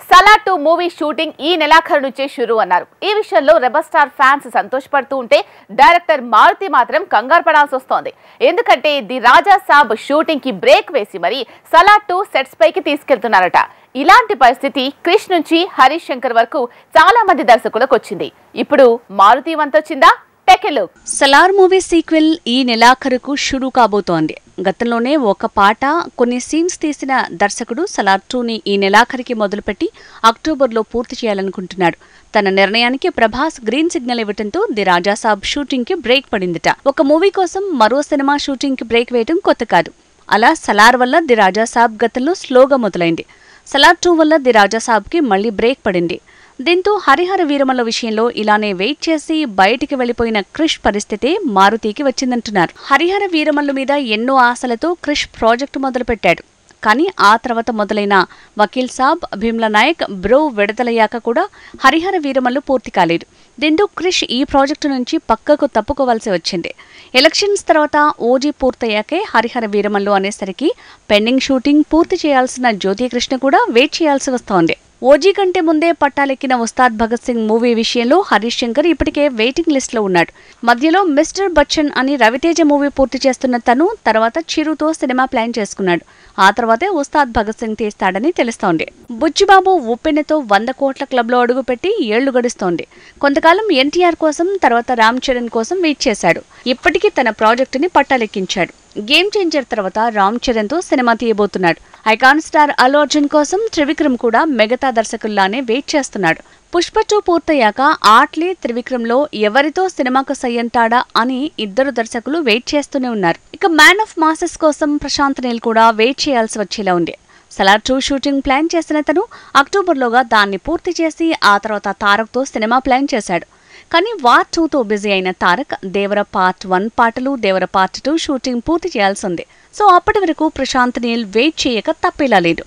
Salaar 2 movie shooting ఈ నెలాఖరు నుంచే షురూ అన్నారు. ఈ విషయంలో రెబల్ స్టార్ ఫ్యాన్స్ సంతోషపడుతూ ఉంటే డైరెక్టర్ మారుతి మాత్రం కంగారు పడాల్సి వస్తోంది. ఎందుకంటే ది రాజా సాబ్ షూటింగ్ కి బ్రేక్ వేసి మరి సలార్ 2 సెట్స్ పైకి తీసుకెళ్తున్నారట. ఇలాంటి పరిస్థితి క్రిష్ నుంచి హరీష్ శంకర్ వరకు చాలా మంది దర్శకులకు వచ్చింది. ఇప్పుడు మారుతి వంతొచ్చిందా? సలార్ మూవీ సీక్వెల్ ఈ నెలాఖరుకు షురూ కాబోతోంది. గతంలోనే ఒక పాట, కొన్ని సీన్స్ తీసిన దర్శకుడు సలార్ 2ని ఈ నెలాఖరికి మొదలుపెట్టి అక్టోబర్లో పూర్తి చేయాలనుకుంటున్నాడు. తన నిర్ణయానికి ప్రభాస్ గ్రీన్ సిగ్నల్ ఇవ్వడంతో ది రాజాసాబ్ షూటింగ్ కి బ్రేక్ పడిందిట. ఒక మూవీ కోసం మరో సినిమా షూటింగ్ కి బ్రేక్ వేయడం కొత్త కాదు. అలా సలార్ వల్ల ది రాజాసాబ్ గతంలో స్లోగా మొదలైంది. సలార్ 2 వల్ల ది రాజాసాబ్ కి మళ్లీ బ్రేక్ పడింది. దీంతో హరిహర వీరమల్ల విషయంలో ఇలానే వెయిట్ చేసి బయటికి వెళ్లిపోయిన క్రిష్ పరిస్థితే మారుతికి వచ్చిందంటున్నారు. హరిహర వీరమల్లు మీద ఎన్నో ఆశలతో క్రిష్ ప్రాజెక్టు మొదలుపెట్టాడు. కానీ ఆ తర్వాత మొదలైన వకీల్ సాబ్, భీమ్లా నాయక్, బ్రో విడుదలయ్యాక కూడా హరిహర వీరమల్లు పూర్తి కాలేదు. దీంతో క్రిష్ ఈ ప్రాజెక్టు నుంచి పక్కకు తప్పుకోవాల్సి వచ్చింది. ఎలక్షన్స్ తర్వాత ఓజీ పూర్తయ్యాకే హరిహర వీరమల్లు అనేసరికి పెండింగ్ షూటింగ్ పూర్తి చేయాల్సిన జ్యోతికృష్ణ కూడా వెయిట్ చేయాల్సి వస్తోంది. ఓజీ కంటే ముందే పట్టాలెక్కిన ఉస్తాద్ భగత్ సింగ్ మూవీ విషయంలో హరీష్ శంకర్ ఇప్పటికే వెయిటింగ్ లిస్ట్ లో ఉన్నాడు. మధ్యలో మిస్టర్ బచ్చన్ అని రవితేజ మూవీ పూర్తి చేస్తున్న తను తర్వాత చిరుతో సినిమా ప్లాన్ చేసుకున్నాడు. ఆ తర్వాతే ఉస్తాద్ భగత్ సింగ్ తీస్తాడని తెలుస్తోంది. బుచ్చిబాబు ఉప్పెనతో 100 కోట్ల క్లబ్ లో అడుగుపెట్టి ఏళ్లు గడుస్తోంది. కొంతకాలం ఎన్టీఆర్ కోసం, తర్వాత రామ్ చరణ్ కోసం వెయిట్ చేశాడు. ఇప్పటికీ తన ప్రాజెక్టుని పట్టాలెక్కించాడు. గేమ్ చేంజర్ తర్వాత రామ్ చరణ్ తో సినిమా తీయబోతున్నాడు. ఐకాన్ స్టార్ అల్లు అర్జున్ కోసం త్రివిక్రమ్ కూడా మిగతా దర్శకుల్లానే వెయిట్ చేస్తున్నాడు. పుష్ప 2 పూర్తయ్యాక ఆట్లీ, త్రివిక్రమ్లో ఎవరితో సినిమాకు సయ్యంటాడా అని ఇద్దరు దర్శకులు వెయిట్ చేస్తూనే ఉన్నారు. ఇక మ్యాన్ ఆఫ్ మాసెస్ కోసం ప్రశాంత్ నీల్ కూడా వెయిట్ చేయాల్సి వచ్చేలా ఉంది. సలార్ 2 షూటింగ్ ప్లాన్ చేసిన తను అక్టోబర్లోగా దాన్ని పూర్తి చేసి ఆ తర్వాత తారక్తో సినిమా ప్లాన్ చేశాడు. కానీ వార్ 2తో బిజీ అయిన తారక్ దేవర పార్ట్ 1 పాటలు, దేవర పార్ట్ 2 షూటింగ్ పూర్తి చేయాల్సింది. సో అప్పటి వరకు ప్రశాంత్ నీల్ వెయిట్ చేయక తప్పేలా లేదు.